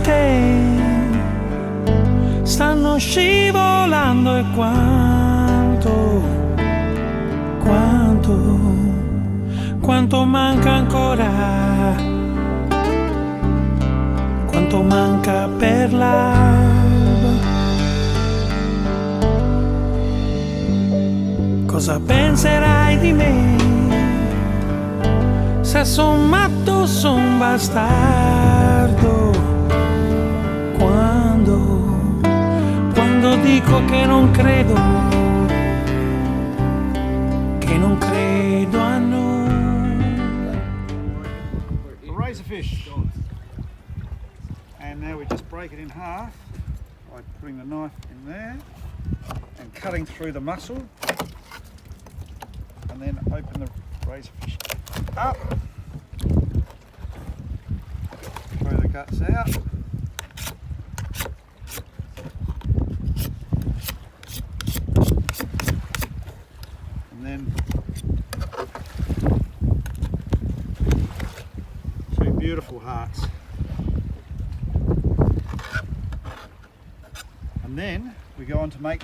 te stanno scivolando e quanto manca ancora, quanto manca per l'alba. Cosa penserai di me se son matto, son bastardo, quando dico che non credo a nulla. A razorfish, and now we just break it in half by putting the knife in there and cutting through the muscle, and then open the razorfish up, throw the guts out. And then two beautiful hearts. And then we go on to make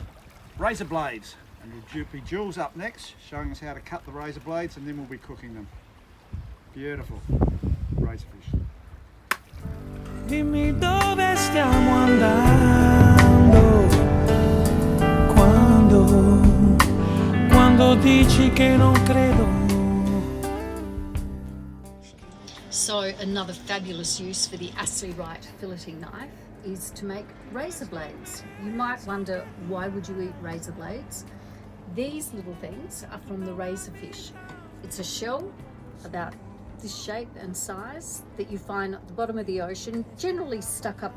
razor blades, and will be Jules up next showing us how to cut the razor blades, and then we'll be cooking them. Beautiful razorfish. Dimmi dove stiamo andando quando dici che non credo. So another fabulous use for the Aussie right filleting knife is to make razor blades. You might wonder, why would you eat razor blades? These little things are from the razorfish. It's a shell about this shape and size that you find at the bottom of the ocean, generally stuck up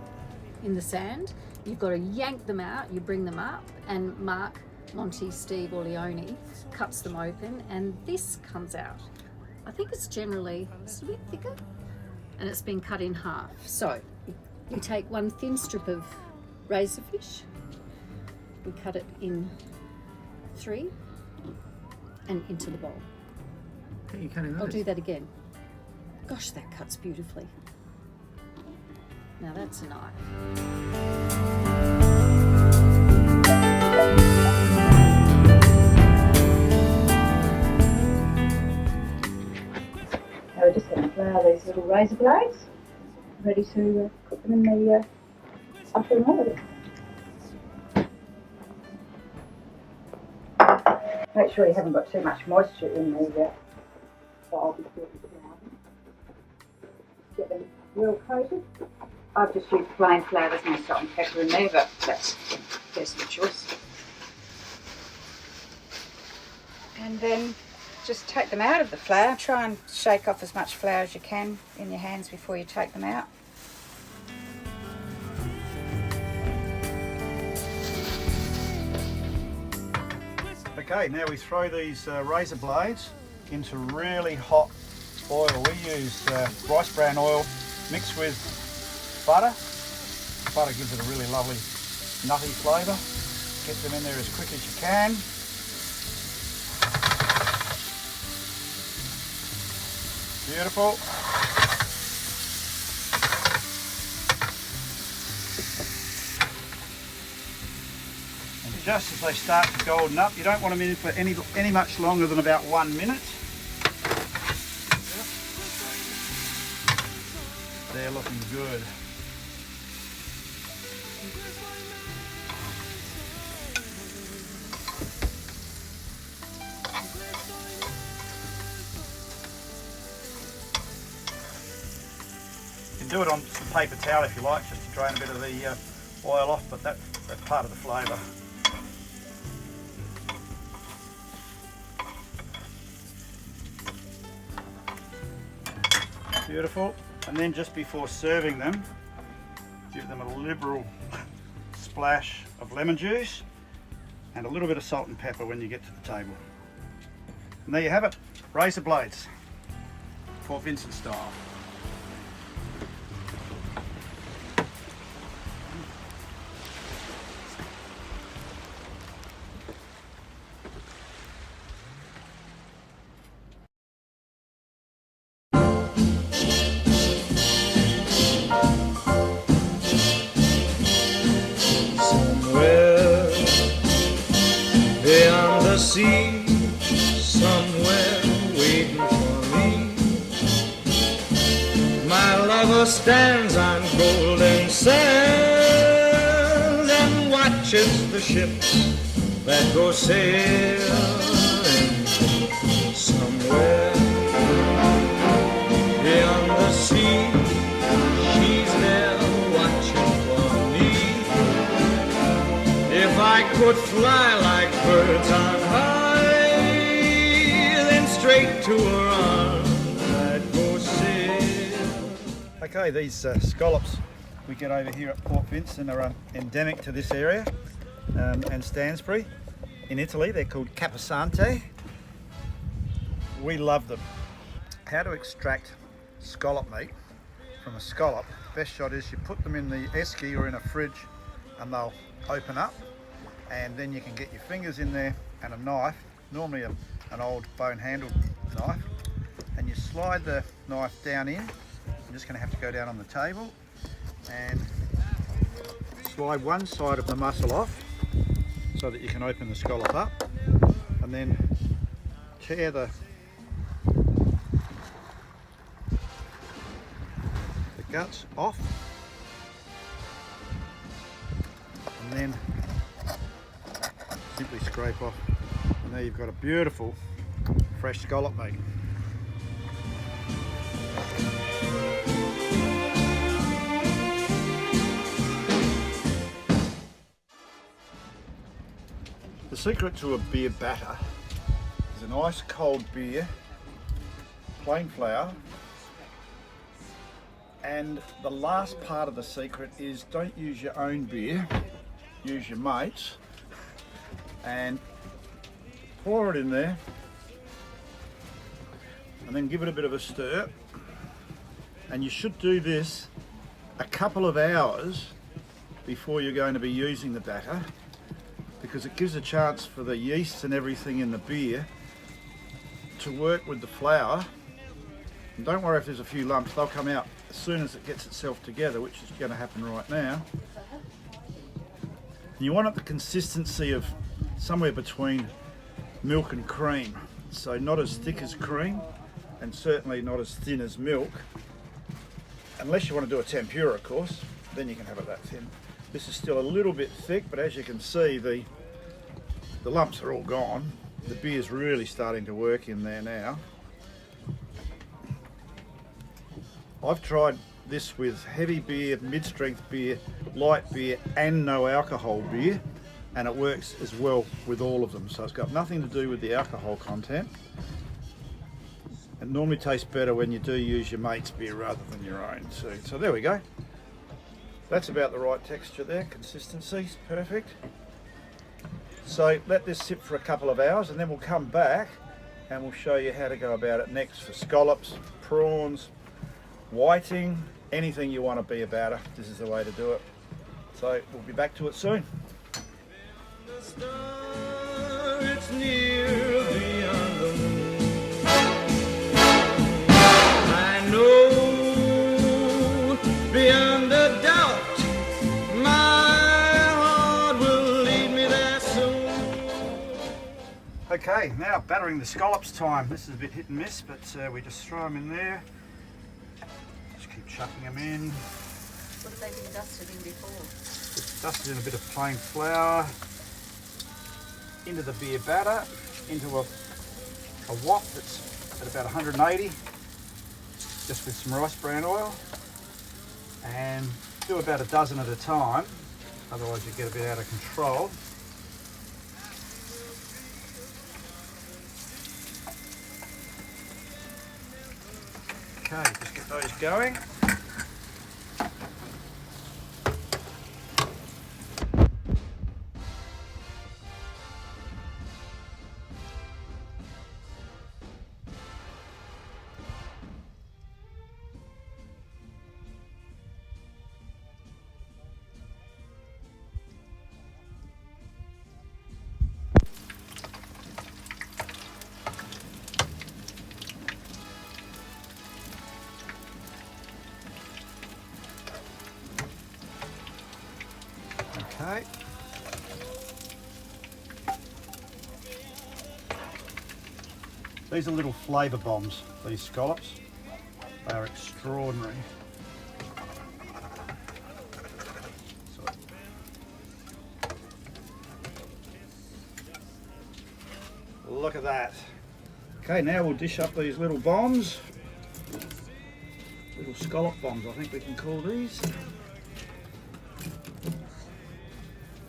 in the sand. You've got to yank them out, you bring them up, and Mark, Monty, Steve or Leone cuts them open, and this comes out. I think it's generally a bit thicker, and it's been cut in half. So you take one thin strip of razorfish, we cut it in three and into the bowl. You cutting those? I'll do that again. Gosh, that cuts beautifully. Now that's a knife. Now we're just going to flour these little razor blades, ready to cook them in the oven oil. Make sure you haven't got too much moisture in the bowl before you put it in the oven. Get them well coated. I've just used plain flour, there's no salt and pepper in there, but that's personal choice. And then just take them out of the flour. Try and shake off as much flour as you can in your hands before you take them out. Okay, now we throw these razor blades into really hot oil. We use rice bran oil mixed with butter. Butter gives it a really lovely nutty flavour. Get them in there as quick as you can. Beautiful. And just as they start to golden up, you don't want them in for any much longer than about 1 minute. They're looking good. You can do it on some paper towel if you like, just to drain a bit of the oil off, but that's part of the flavour. Beautiful. And then just before serving them, give them a liberal splash of lemon juice and a little bit of salt and pepper when you get to the table. And there you have it, razor blades, Port Vincent style. stands on golden sands and watches the ships that go sailing somewhere beyond the sea. She's there watching for me. If I could fly like birds on high, then straight to her arms I'd go sail. Okay, these scallops we get over here at Port Vincent are endemic to this area and Stansbury. In Italy, they're called capasante. We love them. How to extract scallop meat from a scallop? Best shot is you put them in the esky or in a fridge and they'll open up, and then you can get your fingers in there and a knife, normally an old bone handled knife, and you slide the knife down in. I'm just going to have to go down on the table and slide one side of the muscle off so that you can open the scallop up, and then tear the guts off, and then simply scrape off, and there you've got a beautiful fresh scallop meat. The secret to a beer batter is a nice cold beer, plain flour, and the last part of the secret is don't use your own beer, use your mates, and pour it in there, and then give it a bit of a stir. And you should do this a couple of hours before you're going to be using the batter, because it gives a chance for the yeast and everything in the beer to work with the flour. And don't worry if there's a few lumps, they'll come out as soon as it gets itself together, which is going to happen right now. And you want it the consistency of somewhere between milk and cream, so not as thick as cream and certainly not as thin as milk, unless you want to do a tempura, of course, then you can have it that thin. This is still a little bit thick, but as you can see, the lumps are all gone. The beer's really starting to work in there now. I've tried this with heavy beer, mid-strength beer, light beer and no alcohol beer, and it works as well with all of them. So it's got nothing to do with the alcohol content. It normally tastes better when you do use your mate's beer rather than your own too. So there we go. That's about the right texture there, consistency's perfect. So let this sit for a couple of hours and then we'll come back and we'll show you how to go about it next for scallops, prawns, whiting, anything you want to be about it. This is the way to do it. So we'll be back to it soon. It's near beyond the moon. I know beyond a doubt my heart will lead me there soon. Okay, now battering the scallops time. This is a bit hit and miss, but we just throw them in there. Just keep chucking them in. What have they been dusted in before? Just dusted in a bit of plain flour, into the beer batter, into a wok that's at about 180, just with some rice bran oil, and do about a dozen at a time, otherwise you get a bit out of control. Okay, just get those going. Okay. These are little flavour bombs, these scallops. They are extraordinary. look at that. Okay, now we'll dish up these little bombs. Little scallop bombs, I think we can call these.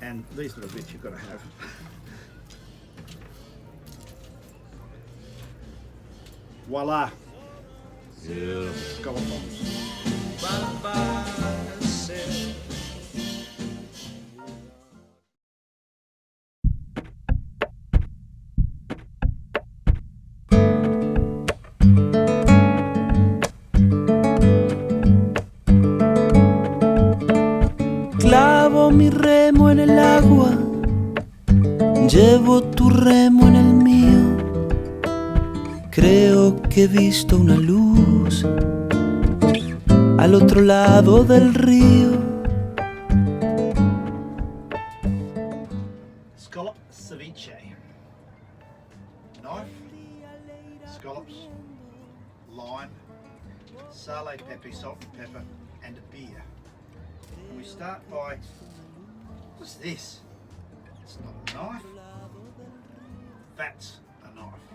And these little bits you've got to have. Voila! Scallop bombs. Clavo mi remo en el agua, llevo tu remo en el mío. Creo que he visto una luz al otro lado del río. Scallop ceviche. Knife, scallops, lime, sale, pepper, salt and pepper, and a beer. And we start by, what's this? It's not a knife. That's a knife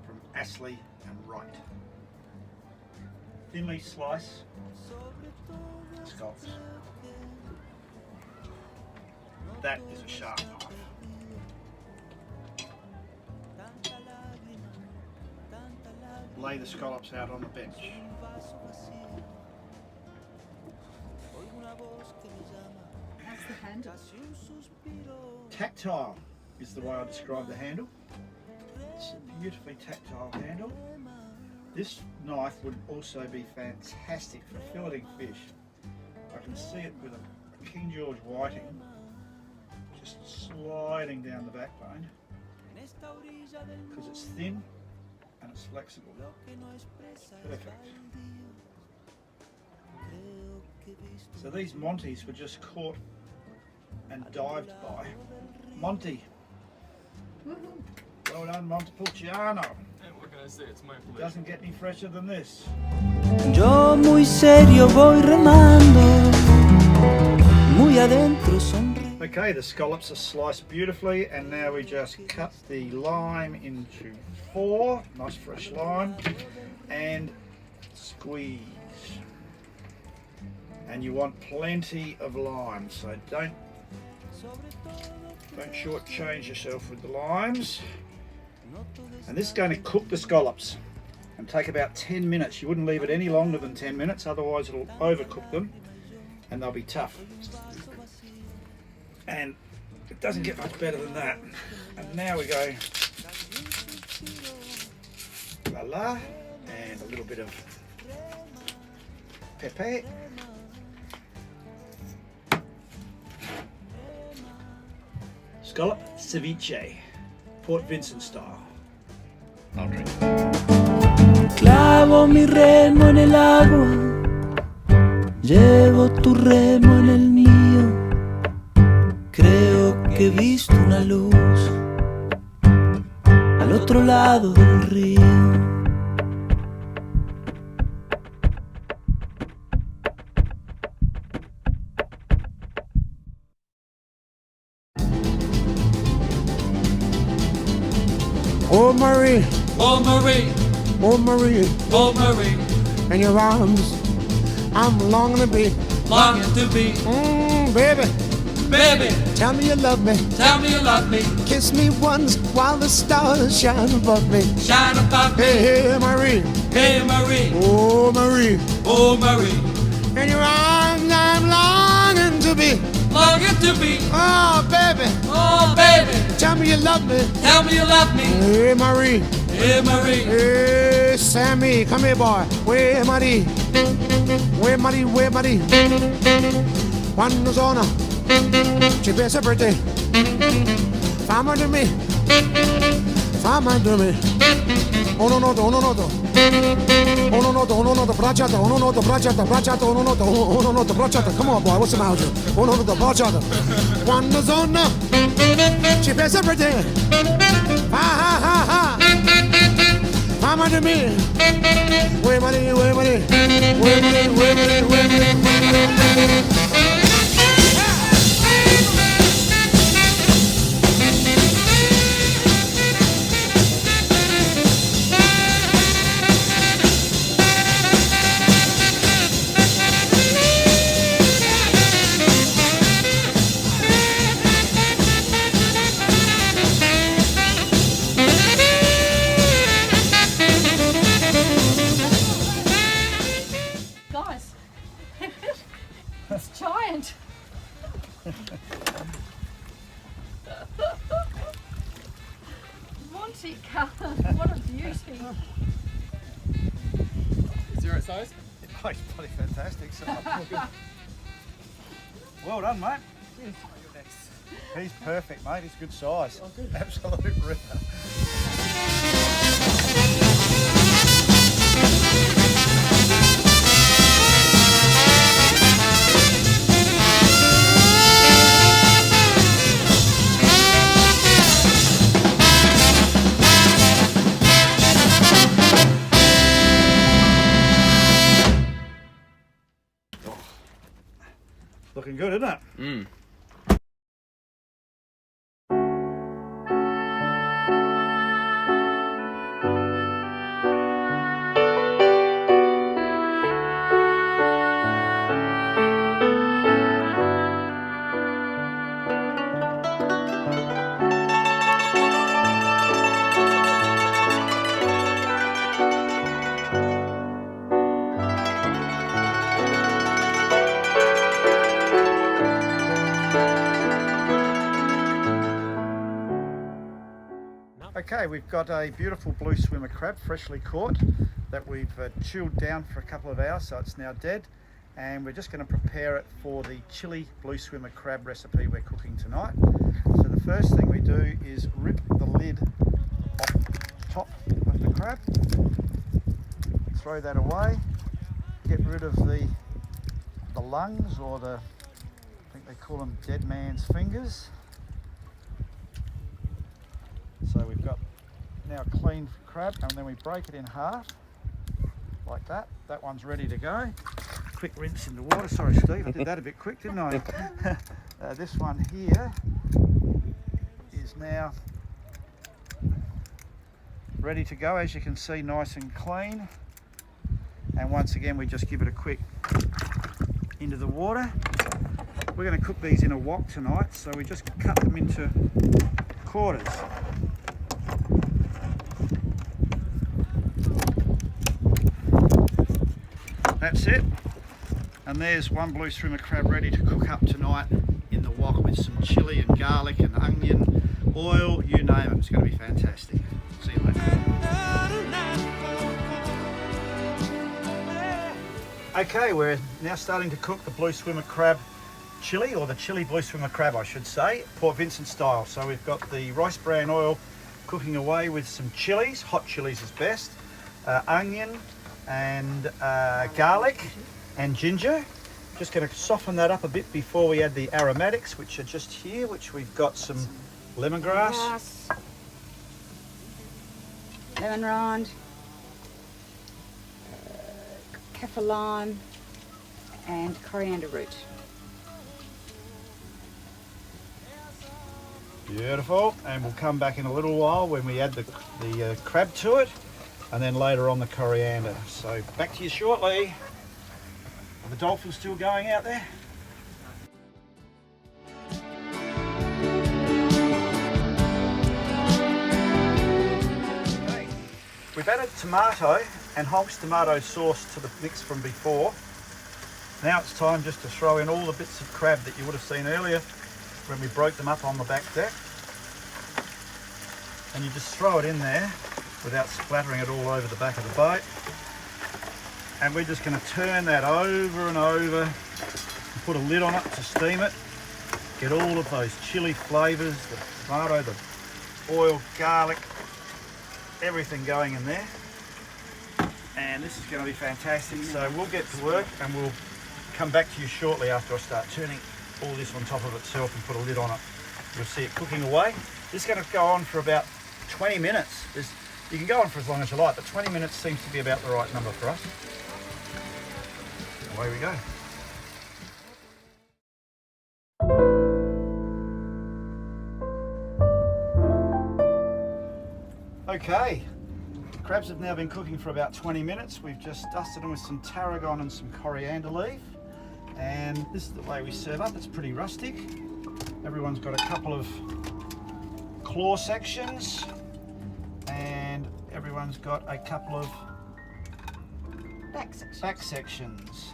from Aussie and Wright. Thinly slice scallops. That is a sharp knife. Lay the scallops out on the bench. How's the handle? Tactile is the way I describe the handle. It's a beautifully tactile handle. This knife would also be fantastic for filleting fish. I can see it with a King George whiting just sliding down the backbone because it's thin and it's flexible. Perfect. So these Monties were just caught and dived by. Monty. Well done, Montepulciano. What can I say? It's my pleasure. Doesn't get any fresher than this. Yo muy serio voy remando, muy adentro sonrío. Okay, the scallops are sliced beautifully, and now we just cut the lime into 4, nice fresh lime, and squeeze. And you want plenty of lime, so don't shortchange yourself with the limes. And this is going to cook the scallops and take about 10 minutes. You wouldn't leave it any longer than 10 minutes, otherwise it'll overcook them and they'll be tough. And it doesn't get much better than that. And now we go la and a little bit of pepper. Scallop ceviche, Port Vincent style. I'll drink. Clavo mi remo en el agua, llevo tu remo en el mío. Creo que he visto una luz al otro lado del río. Oh Marie, Oh Marie, oh Marie, oh Marie, in your arms I'm longing to be. longing to be, Baby, baby, tell me you love me. tell me you love me, Kiss me once while the stars shine above me. shine above me. Hey, hey Marie, Hey Marie, oh Marie, oh Marie, in your arms I'm longing to be. longing to be, Oh baby, oh baby, tell me you love me. tell me you love me. Hey Marie, Hey Marie, hey Sammy, come here boy. Where Marie? Where Marie? Where Marie? Quando sono ci pensa per te. Fammi di me, fammi di me. Uno noto, uno noto. Uno noto, uno noto, bracciata, uno noto, bracciata, bracciata, uno noto, bracciata. Come on boy, what's the matter? Uno noto, bracciata. Quando sono ci pensa per te. Ha ha ha ha. Fammi di me. Where Marie? Where Marie? Where Marie? Where Marie? Where Marie? Monty Cullen, what a beauty. Zero size? Oh, he's bloody fantastic. So, well done, mate. He's perfect, mate. He's good size. Oh, good. Absolute ripper. Looking good, isn't it? Mm. Okay, we've got a beautiful blue swimmer crab, freshly caught, that we've chilled down for a couple of hours, so it's now dead. And we're just going to prepare it for the chili blue swimmer crab recipe we're cooking tonight. So the first thing we do is rip the lid off the top of the crab, throw that away, get rid of the lungs, or I think they call them dead man's fingers. So we've got now a clean crab, and then we break it in half like that. That one's ready to go. Quick rinse in the water. Sorry, Steve, I did that a bit quick, didn't I? This one here is now ready to go, as you can see, nice and clean. And once again, we just give it a quick into the water. We're going to cook these in a wok tonight, so we just cut them into quarters. That's it, and there's one blue swimmer crab ready to cook up tonight in the wok with some chilli and garlic and onion, oil, you name it. It's going to be fantastic. See you later. Okay, we're now starting to cook the blue swimmer crab chili, or the chili blue swimmer crab I should say, Port Vincent style. So we've got the rice bran oil cooking away with some chilies, hot chilies is best, onion and garlic and ginger. Just going to soften that up a bit before we add the aromatics, which are just here, which we've got some lemongrass, lemon rind, kaffir lime and coriander root. Beautiful, and we'll come back in a little while when we add the crab to it, and then later on the coriander. So back to you shortly. Are the dolphins still going out there? Okay. We've added tomato and Hulk's tomato sauce to the mix from before. Now it's time just to throw in all the bits of crab that you would have seen earlier when we broke them up on the back deck. And you just throw it in there without splattering it all over the back of the boat. And we're just going to turn that over and over and put a lid on it to steam it. Get all of those chili flavours, the tomato, the oil, garlic, everything going in there. And this is going to be fantastic. So we'll get to work and we'll come back to you shortly after I start turning all this on top of itself and put a lid on it. You'll see it cooking away. This is going to go on for about 20 minutes. You can go on for as long as you like, but 20 minutes seems to be about the right number for us. Away we go. Okay, the crabs have now been cooking for about 20 minutes. We've just dusted them with some tarragon and some coriander leaf. And this is the way we serve up. It's pretty rustic. Everyone's got a couple of claw sections, and everyone's got a couple of back sections.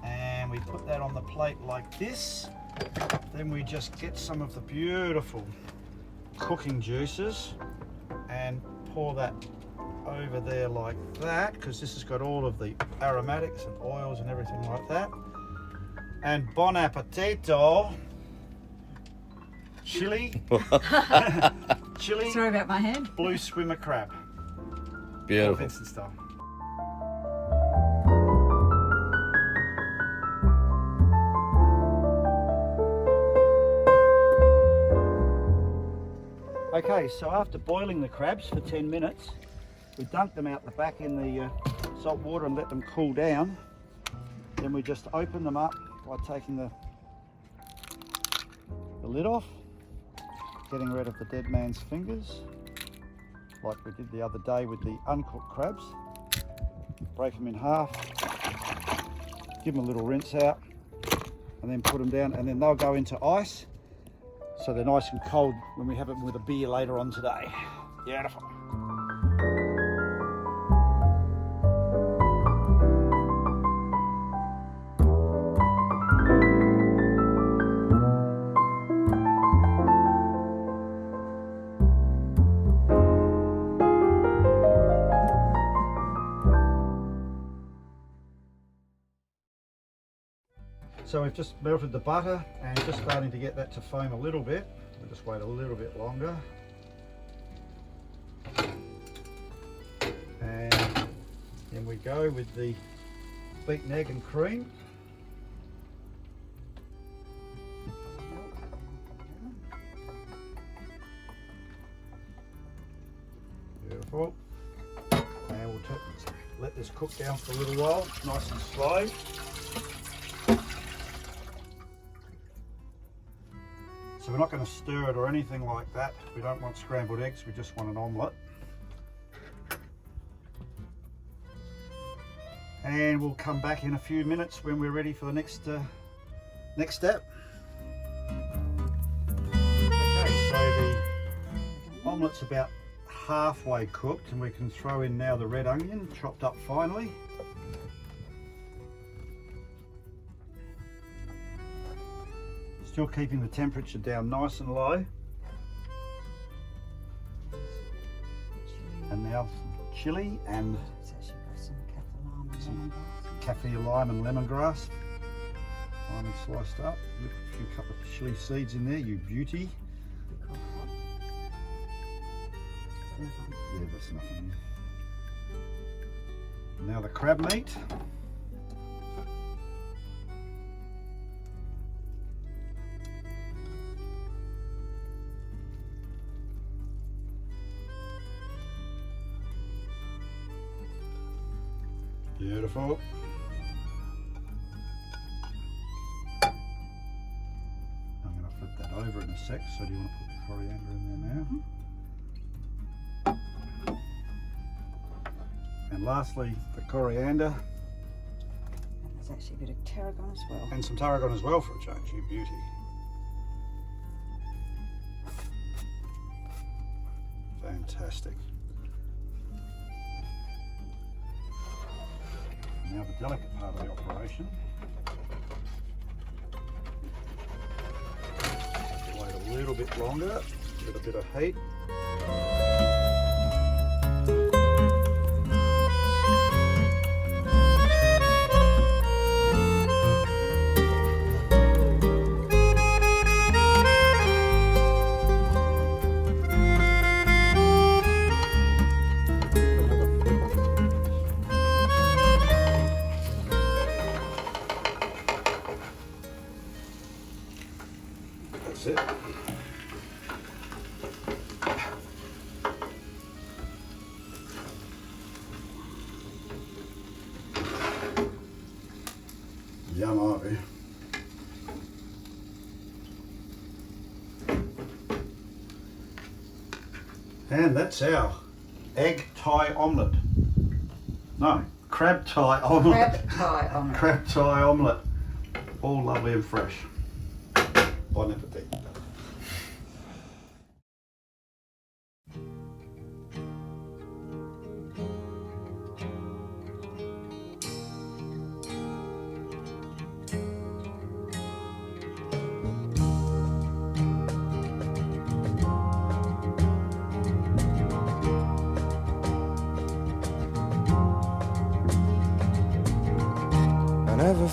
And we put that on the plate like this. Then we just get some of the beautiful cooking juices and pour that over there like that, because this has got all of the aromatics and oils and everything like that. And bon appetito, chili, chili, Sorry about my hand. blue swimmer crab. Beautiful. Vincent style. Okay, so after boiling the crabs for 10 minutes, we dunk them out the back in the salt water and let them cool down. Then we just open them up by taking the lid off, getting rid of the dead man's fingers, like we did the other day with the uncooked crabs. Break them in half, give them a little rinse out, and then put them down, and then they'll go into ice. So they're nice and cold when we have them with a beer later on today. Beautiful. So we've just melted the butter and just starting to get that to foam a little bit. We'll just wait a little bit longer. And then we go with the beaten egg and cream. Beautiful. And we'll let this cook down for a little while, nice and slow. So we're not going to stir it or anything like that. We don't want scrambled eggs, we just want an omelette. And we'll come back in a few minutes when we're ready for the next step. Okay, so the omelette's about halfway cooked, and we can throw in now the red onion, chopped up finely. Still keeping the temperature down nice and low. And now some chilli and some kaffir lime and lemongrass. Finely sliced up. With a few couple of chilli seeds in there, you beauty. Yeah, that's nothing. Now the crab meat. Beautiful. I'm going to flip that over in a sec, so do you want to put the coriander in there now? And lastly, the coriander. And there's actually a bit of tarragon as well. And some tarragon as well for a change, you beauty. Fantastic. Now the delicate part of the operation. Wait a little bit longer, get a bit of heat. That's it. Yum, Ivy. And that's our egg Thai omelette. No, crab Thai omelette. Crab Thai omelette. Crab Thai omelette. All lovely and fresh. Bon appetit.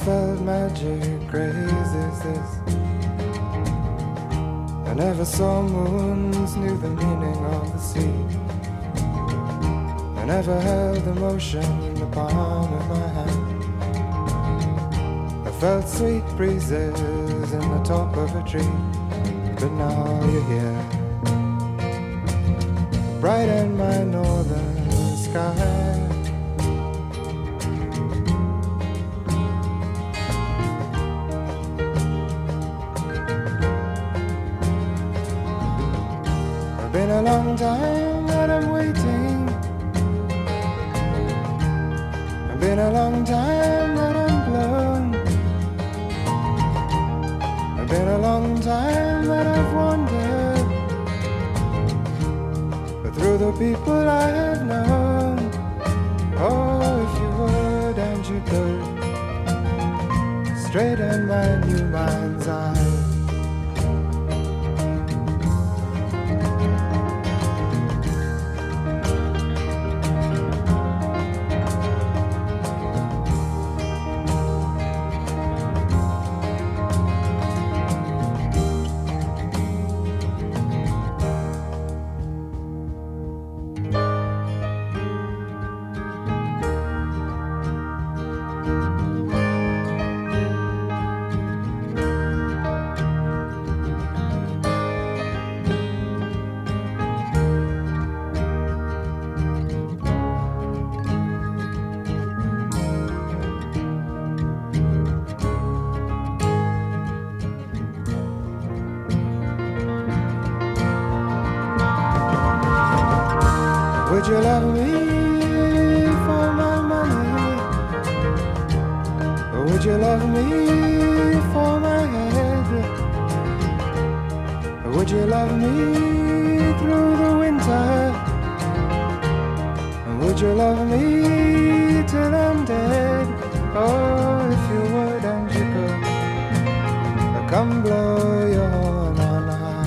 felt magic crazy as this. I never saw moons, knew the meaning of the sea. I never held emotion in the palm of my hand. I felt sweet breezes in the top of a tree. But now you're here, bright in my northern sky. It's been a long time that I'm waiting. It's been a long time that I'm blown. It's been a long time that I've wandered, but through the people I have known. Oh, if you would and you could, straight in my new mind's eye. Would you love me for my money? Or would you love me for my head? Or would you love me through the winter? And would you love me till I'm dead? Oh, if you would and you could, I'll come blow your horn on high.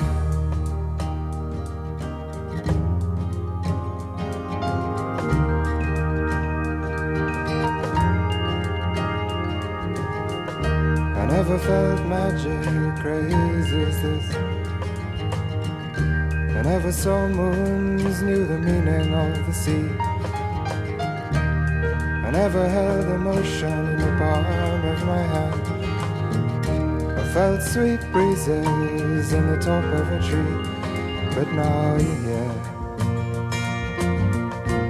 I never felt magic crazy as this. I never saw moons, knew the meaning of the sea. I never held emotion in the palm of my hand. I felt sweet breezes in the top of a tree. But now you're here,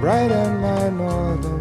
bright in my northern